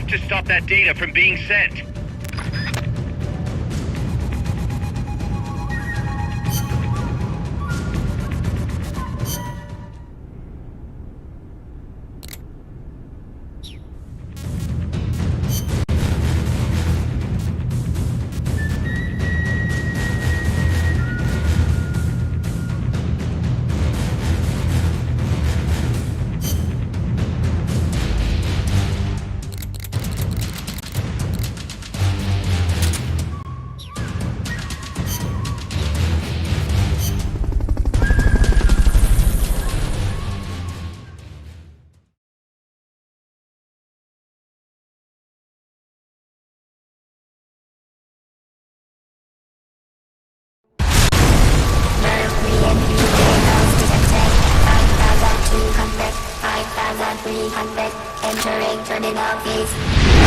to stop that data from being sent. Entering terminal phase.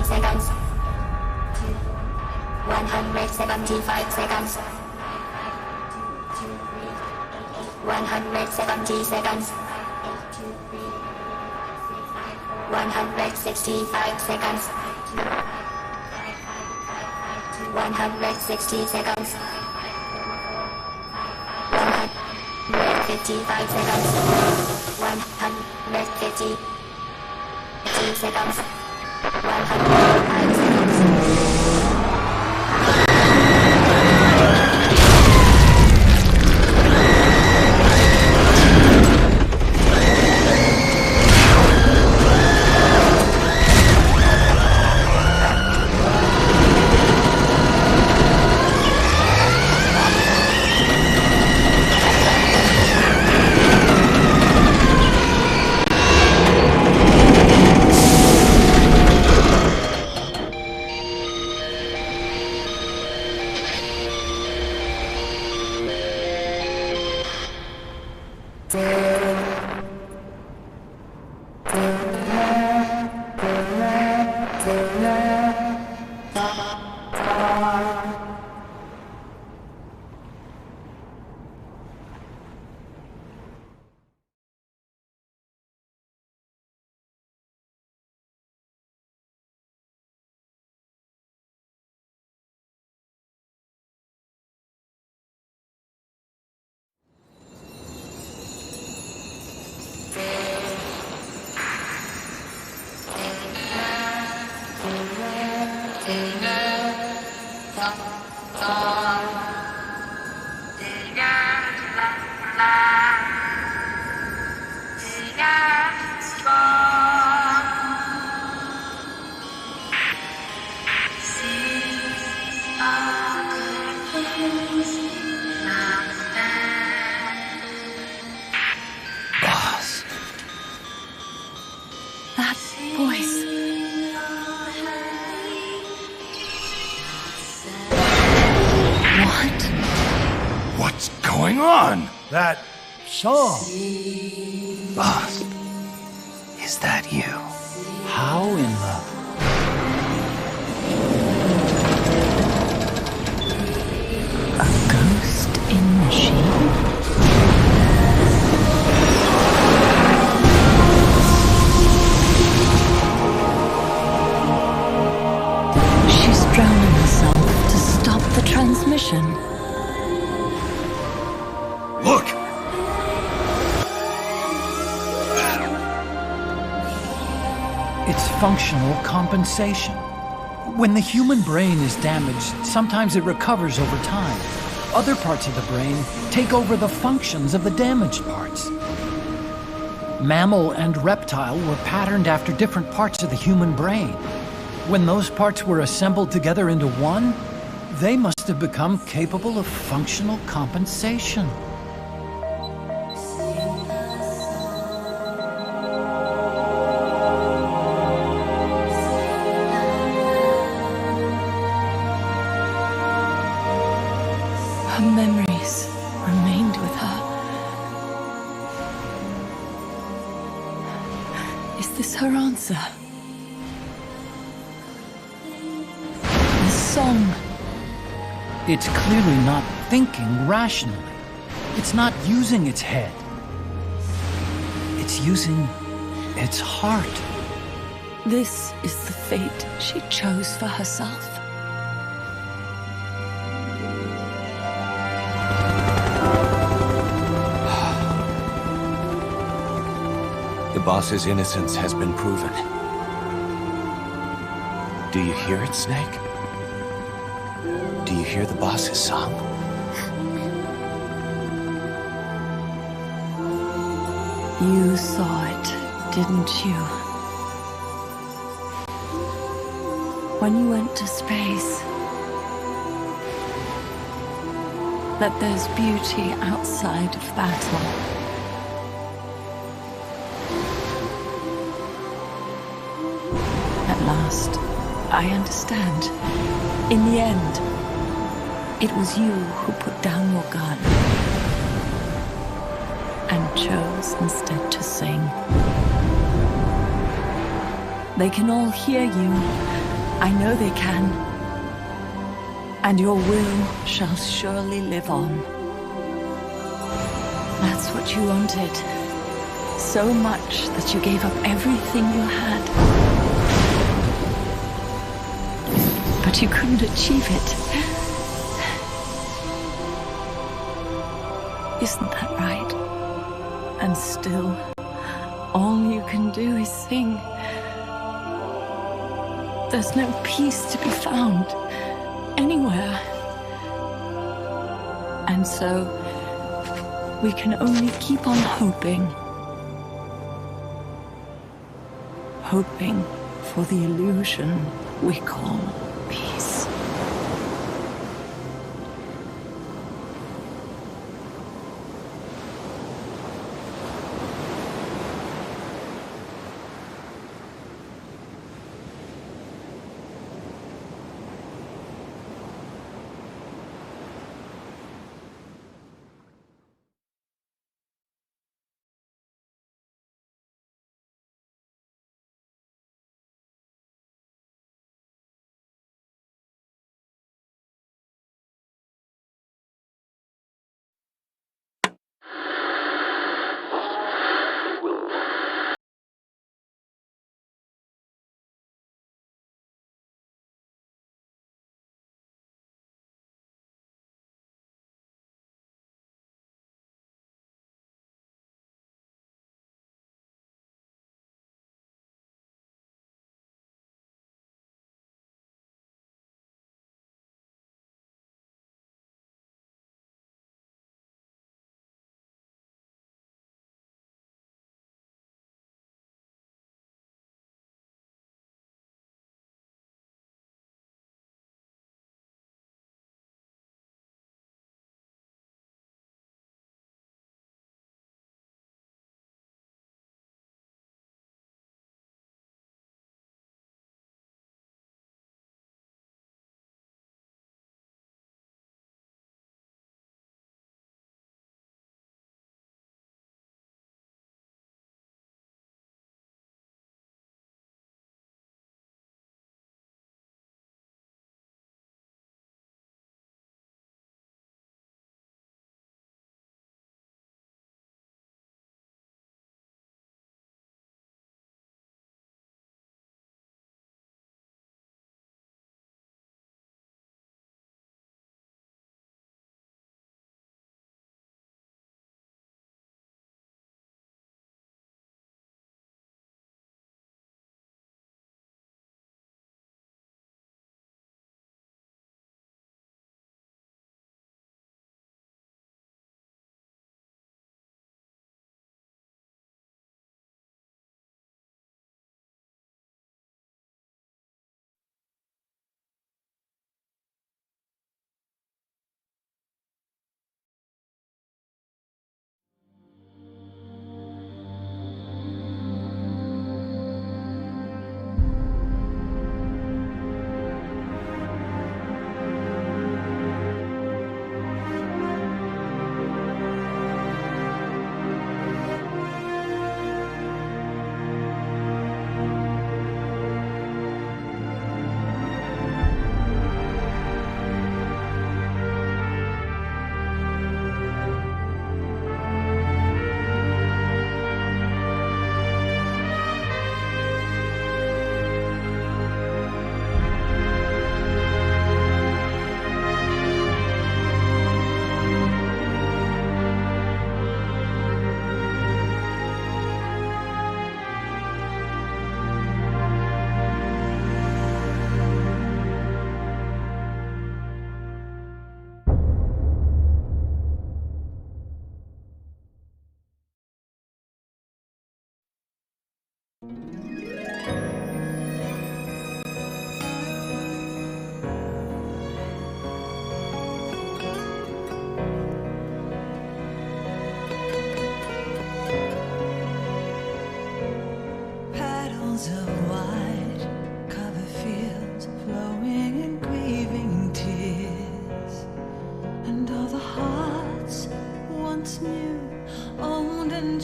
seconds. 175 seconds. 170 seconds. 165 seconds. 160 seconds. 155 seconds. 150 seconds. 105 seconds. That song. Boss, is that you? How in the... A ghost in machine? She's drowning herself to stop the transmission. Look! It's functional compensation. When the human brain is damaged, sometimes it recovers over time. Other parts of the brain take over the functions of the damaged parts. Mammal and reptile were patterned after different parts of the human brain. When those parts were assembled together into one, they must have become capable of functional compensation. Her memories remained with her. Is this her answer? The song. It's clearly not thinking rationally. It's not using its head. It's using its heart. This is the fate she chose for herself. The boss's innocence has been proven. Do you hear it, Snake? Do you hear the boss's song? You saw it, didn't you? When you went to space, that there's beauty outside of battle. At last, I understand. In the end, it was you who put down your gun and chose instead to sing. They can all hear you. I know they can. And your will shall surely live on. That's what you wanted. So much that you gave up everything you had. But you couldn't achieve it. Isn't that right? And still, all you can do is sing. There's no peace to be found anywhere. And so, we can only keep on hoping. Hoping for the illusion we call peace.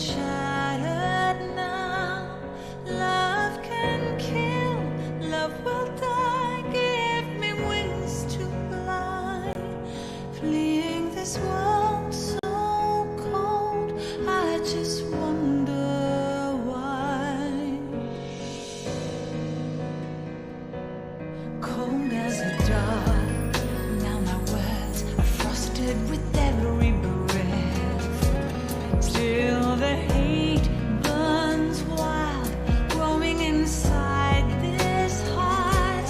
shattered now. Love can kill, love will die. Give me wings to fly, fleeing this world so cold. I just wonder why. Cold as a dog, now my words are frosted with every breath. Still the hate burns wild, growing inside this heart.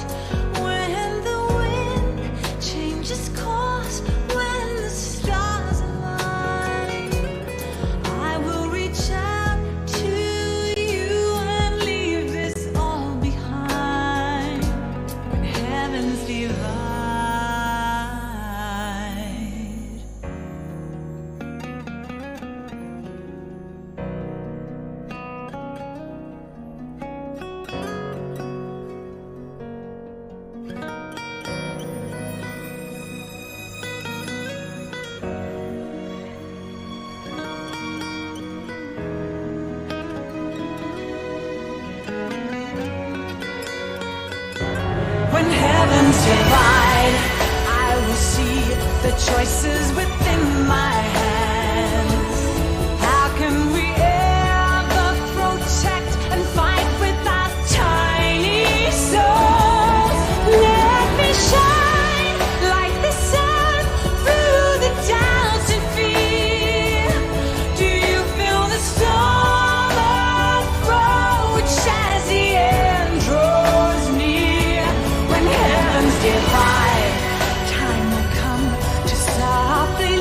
When the wind changes course, when the stars align, I will reach out to you and leave this all behind. When heavens divide. When heavens divide, I will see the choices within my hands. How can we ever protect and fight with our tiny souls? Let me shine like the sun through the doubts and fear. Do you feel the storm approach as the end draws near? When heavens divide, time will come to softly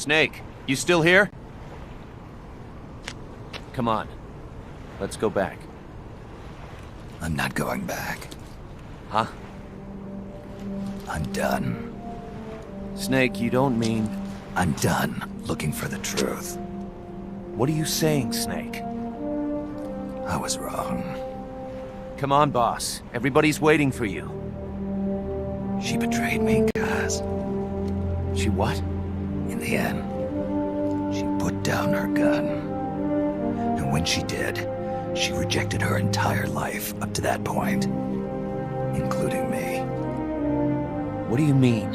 Snake, you still here? Come on. Let's go back. I'm not going back. Huh? I'm done. Snake, you don't mean... I'm done looking for the truth. What are you saying, Snake? I was wrong. Come on, boss. Everybody's waiting for you. She betrayed me, Kaz. She what? In the end, she put down her gun. And when she did, she rejected her entire life up to that point, including me. What do you mean?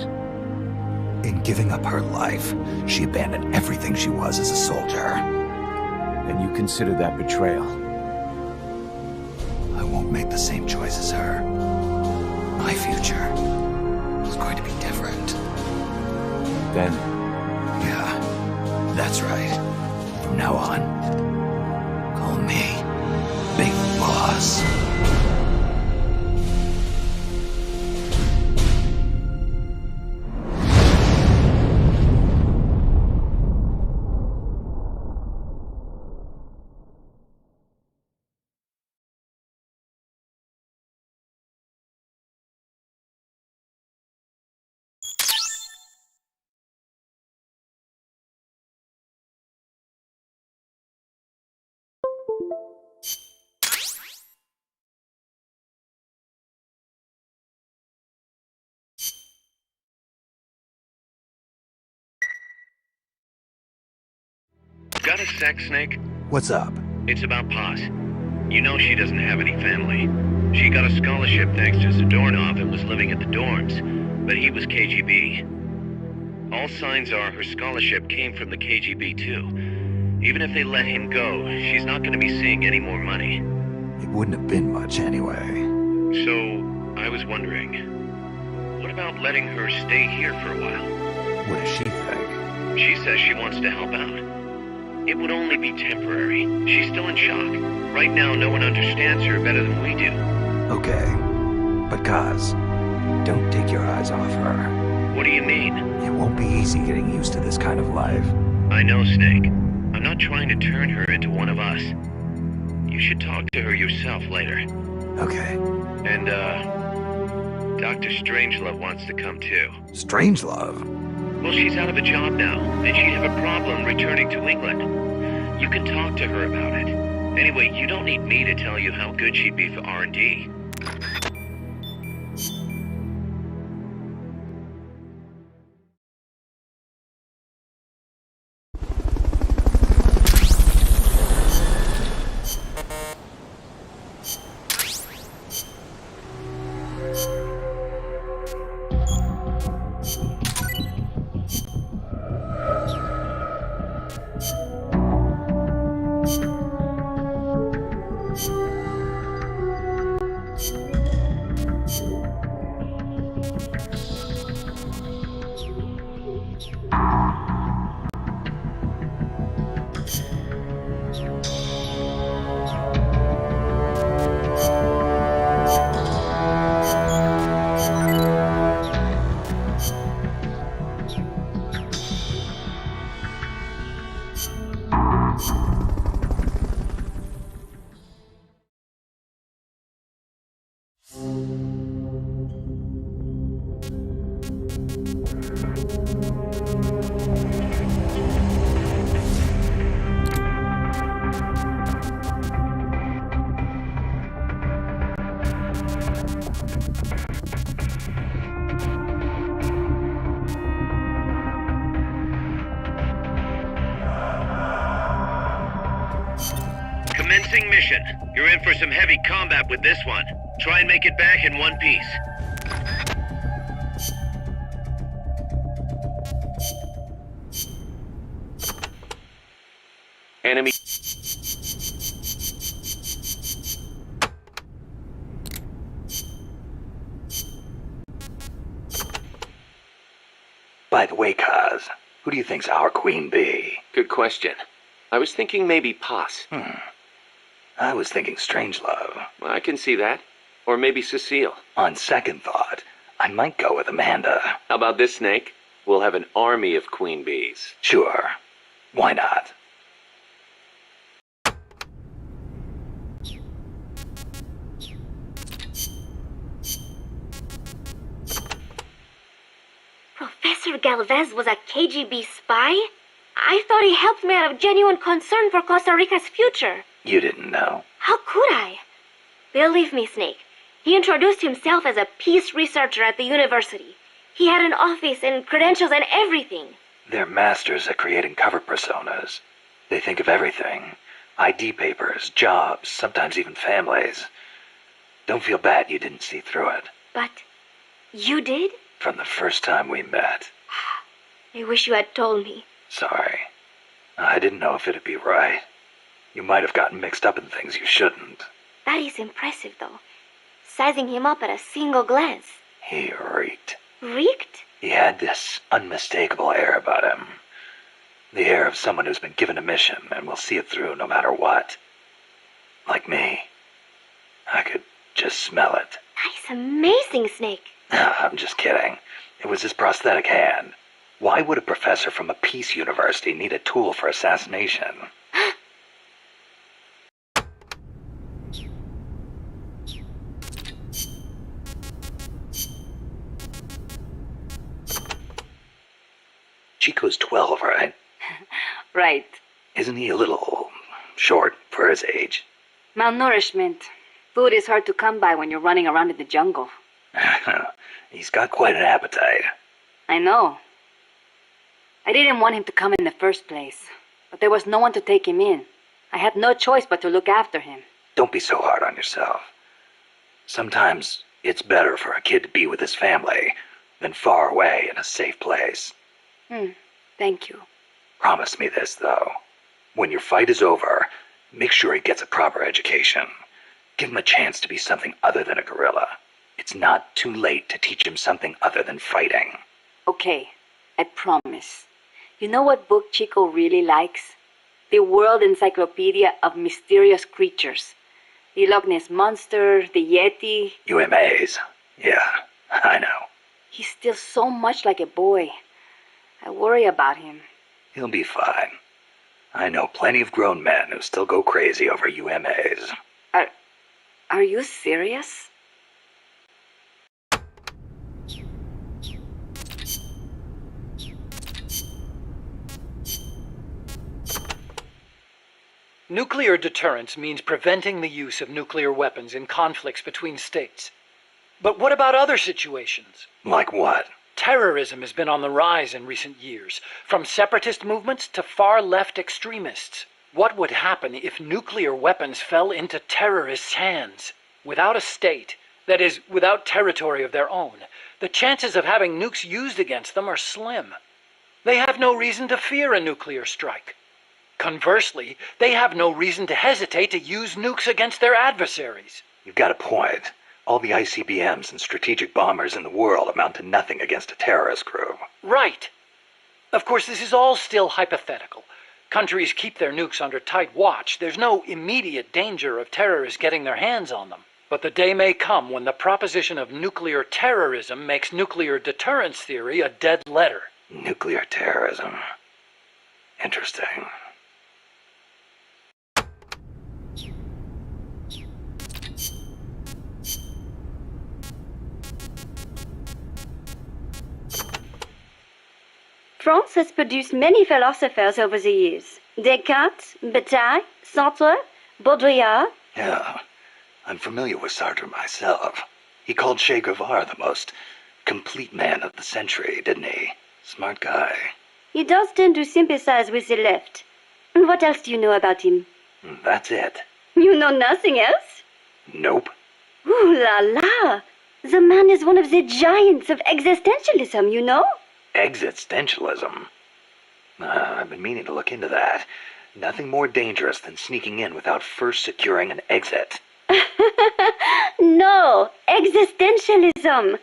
In giving up her life, she abandoned everything she was as a soldier. And you consider that betrayal? I won't make the same choice as her. My future is going to be different. Then... Yeah, that's right. From now on, call me Big Boss. Got a sec, Snake? What's up? It's about Paz. You know she doesn't have any family. She got a scholarship thanks to Zadornov and was living at the dorms, but he was KGB. All signs are her scholarship came from the KGB too. Even if they let him go, she's not going to be seeing any more money. It wouldn't have been much anyway. So, I was wondering, what about letting her stay here for a while? What does she think? She says she wants to help out. It would only be temporary. She's still in shock. Right now, no one understands her better than we do. Okay. But Kaz, don't take your eyes off her. What do you mean? It won't be easy getting used to this kind of life. I know, Snake. I'm not trying to turn her into one of us. You should talk to her yourself later. Okay. And, Dr. Strangelove wants to come too. Strangelove? Well, she's out of a job now, and she'd have a problem returning to England. You can talk to her about it. Anyway, you don't need me to tell you how good she'd be for R&D. Commencing mission. You're in for some heavy combat with this one. Try and make it back in one piece. Enemy. By the way, Kaz, who do you think's our queen bee? Good question. I was thinking maybe Paz. I was thinking Strangelove. I can see that. Or maybe Cecile. On second thought, I might go with Amanda. How about this, Snake? We'll have an army of queen bees. Sure. Why not? Professor Galvez was a KGB spy? I thought he helped me out of genuine concern for Costa Rica's future. You didn't know. How could I? Believe me, Snake. He introduced himself as a peace researcher at the university. He had an office and credentials and everything. They're masters at creating cover personas. They think of everything. ID papers, jobs, sometimes even families. Don't feel bad you didn't see through it. But you did? From the first time we met. I wish you had told me. Sorry. I didn't know if it'd be right. You might have gotten mixed up in things you shouldn't. That is impressive, though. Sizing him up at a single glance. He reeked. Reeked? He had this unmistakable air about him. The air of someone who's been given a mission and will see it through no matter what. Like me. I could just smell it. That is amazing, Snake. I'm just kidding. It was his prosthetic hand. Why would a professor from a peace university need a tool for assassination? Chico's 12, right? Right. Isn't he a little short for his age? Malnourishment. Food is hard to come by when you're running around in the jungle. He's got quite an appetite. I know. I didn't want him to come in the first place, but there was no one to take him in. I had no choice but to look after him. Don't be so hard on yourself. Sometimes it's better for a kid to be with his family than far away in a safe place. Thank you. Promise me this, though. When your fight is over, make sure he gets a proper education. Give him a chance to be something other than a gorilla. It's not too late to teach him something other than fighting. Okay, I promise. You know what book Chico really likes? The World Encyclopedia of Mysterious Creatures. The Loch Ness Monster, the Yeti. UMAs. Yeah, I know. He's still so much like a boy. I worry about him. He'll be fine. I know plenty of grown men who still go crazy over UMAs. Are you serious? Nuclear deterrence means preventing the use of nuclear weapons in conflicts between states. But what about other situations? Like what? Terrorism has been on the rise in recent years, from separatist movements to far-left extremists. What would happen if nuclear weapons fell into terrorists' hands? Without a state, that is, without territory of their own, the chances of having nukes used against them are slim. They have no reason to fear a nuclear strike. Conversely, they have no reason to hesitate to use nukes against their adversaries. You've got a point. All the ICBMs and strategic bombers in the world amount to nothing against a terrorist group. Right. Of course, this is all still hypothetical. Countries keep their nukes under tight watch. There's no immediate danger of terrorists getting their hands on them. But the day may come when the proposition of nuclear terrorism makes nuclear deterrence theory a dead letter. Nuclear terrorism. Interesting. France has produced many philosophers over the years. Descartes, Bataille, Sartre, Baudrillard. Yeah, I'm familiar with Sartre myself. He called Che Guevara the most complete man of the century, didn't he? Smart guy. He does tend to sympathize with the left. And what else do you know about him? That's it. You know nothing else? Nope. Ooh la la! The man is one of the giants of existentialism, you know? Existentialism? I've been meaning to look into that. Nothing more dangerous than sneaking in without first securing an exit. No, existentialism.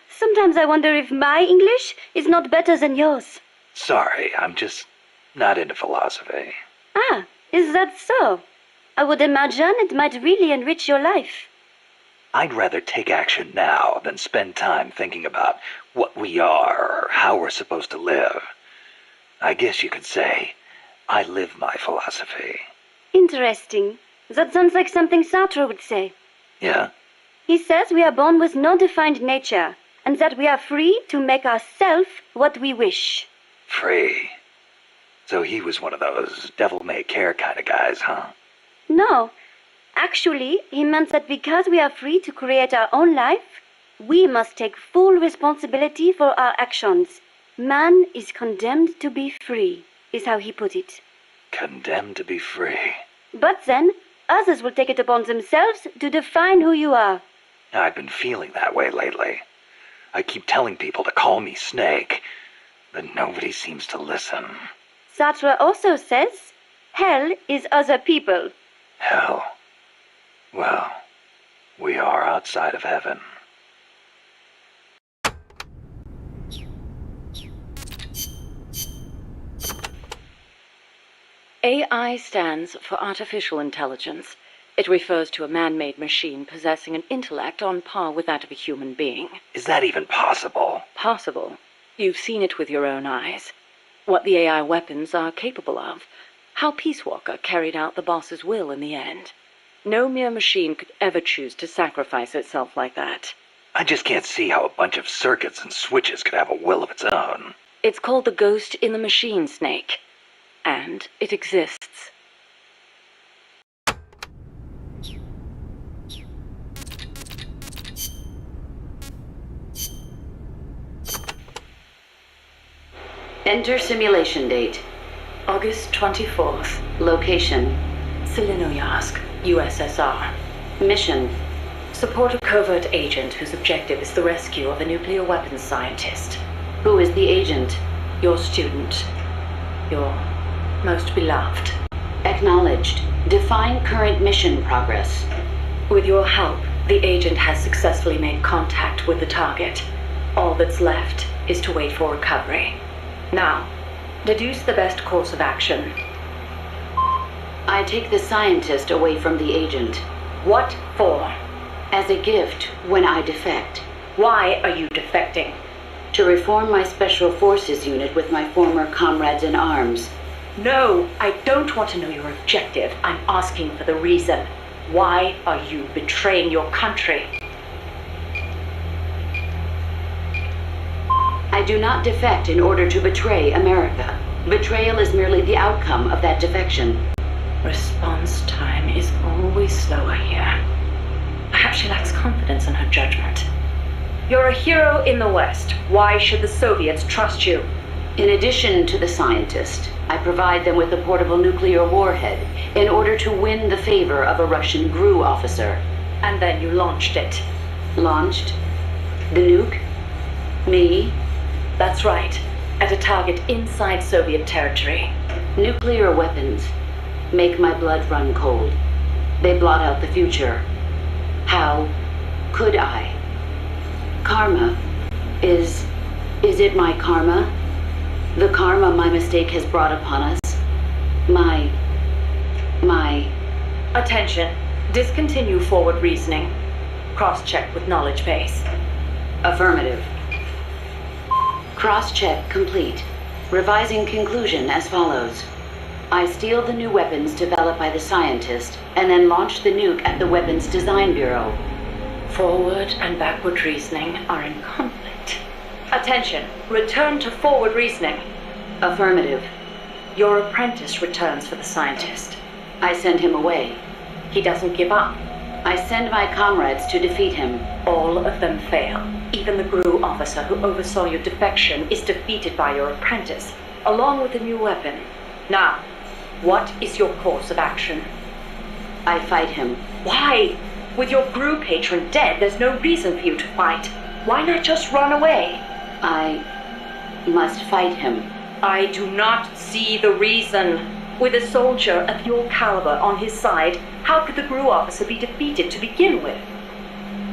Sometimes I wonder if my English is not better than yours. Sorry, I'm just not into philosophy. Ah, is that so? I would imagine it might really enrich your life. I'd rather take action now than spend time thinking about what we are or how we're supposed to live. I guess you could say I live my philosophy. Interesting. That sounds like something Sartre would say. Yeah? He says we are born with no defined nature, and that we are free to make ourselves what we wish. Free. So he was one of those devil-may-care kind of guys, huh? No. Actually, he meant that because we are free to create our own life, we must take full responsibility for our actions. Man is condemned to be free, is how he put it. Condemned to be free. But then, others will take it upon themselves to define who you are. I've been feeling that way lately. I keep telling people to call me Snake, but nobody seems to listen. Sartre also says, hell is other people. Hell. Well, we are outside of heaven. AI stands for artificial intelligence. It refers to a man-made machine possessing an intellect on par with that of a human being. Is that even possible? Possible. You've seen it with your own eyes. What the AI weapons are capable of. How Peace Walker carried out the boss's will in the end. No mere machine could ever choose to sacrifice itself like that. I just can't see how a bunch of circuits and switches could have a will of its own. It's called the ghost in the machine, Snake. And it exists. Enter simulation date. August 24th. Location. Selinoyarsk, USSR. Mission. Support a covert agent whose objective is the rescue of a nuclear weapons scientist. Who is the agent? Your student. Your most beloved. Acknowledged. Define current mission progress. With your help, the agent has successfully made contact with the target. All that's left is to wait for recovery. Now, deduce the best course of action. I take the scientist away from the agent. What for? As a gift when I defect. Why are you defecting? To reform my special forces unit with my former comrades in arms. No, I don't want to know your objective. I'm asking for the reason. Why are you betraying your country? I do not defect in order to betray America. Betrayal is merely the outcome of that defection. Response time is always slower here. Perhaps she lacks confidence in her judgment. You're a hero in the West. Why should the Soviets trust you? In addition to the scientist, I provide them with a portable nuclear warhead in order to win the favor of a Russian GRU officer. And then you launched it. Launched? The nuke? Me? That's right. At a target inside Soviet territory. Nuclear weapons make my blood run cold. They blot out the future. How could I? Karma. Is it my karma? The karma my mistake has brought upon us? My... Attention. Discontinue forward reasoning. Cross-check with knowledge base. Affirmative. Cross-check complete. Revising conclusion as follows. I steal the new weapons developed by the scientist and then launch the nuke at the Weapons Design Bureau. Forward and backward reasoning are in conflict. Attention. Return to forward reasoning. Affirmative. Your apprentice returns for the scientist. I send him away. He doesn't give up. I send my comrades to defeat him. All of them fail. Even the GRU officer who oversaw your defection is defeated by your apprentice, along with the new weapon. Now, what is your course of action? I fight him. Why? With your GRU patron dead, there's no reason for you to fight. Why not just run away? I must fight him. I do not see the reason. With a soldier of your caliber on his side, how could the GRU officer be defeated to begin with?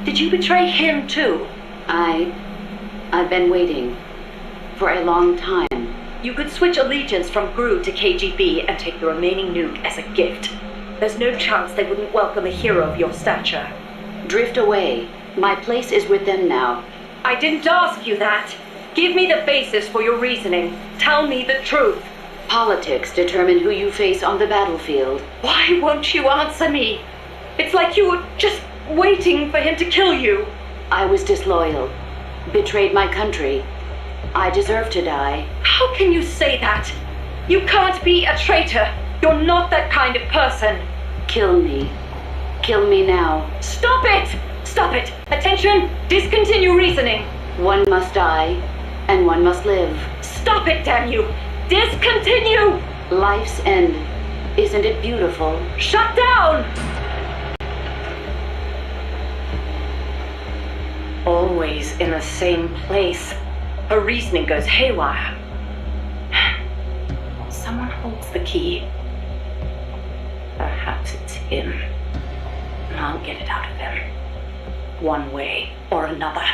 Did you betray him too? I've been waiting for a long time. You could switch allegiance from GRU to KGB and take the remaining nuke as a gift. There's no chance they wouldn't welcome a hero of your stature. drift away. My place is with them now. I didn't ask you that. Give me the basis for your reasoning. Tell me the truth. Politics determine who you face on the battlefield. Why won't you answer me? It's like you were just waiting for him to kill you. I was disloyal, betrayed my country. I deserve to die. How can you say that? You can't be a traitor. You're not that kind of person. Kill me. Kill me now. Stop it! Stop it! Attention! Discontinue reasoning. One must die, and one must live. Stop it, damn you! Discontinue! Life's end. Isn't it beautiful? Shut down! Always in the same place. Her reasoning goes haywire. Someone holds the key. Perhaps it's him. And I'll get it out of him. One way or another.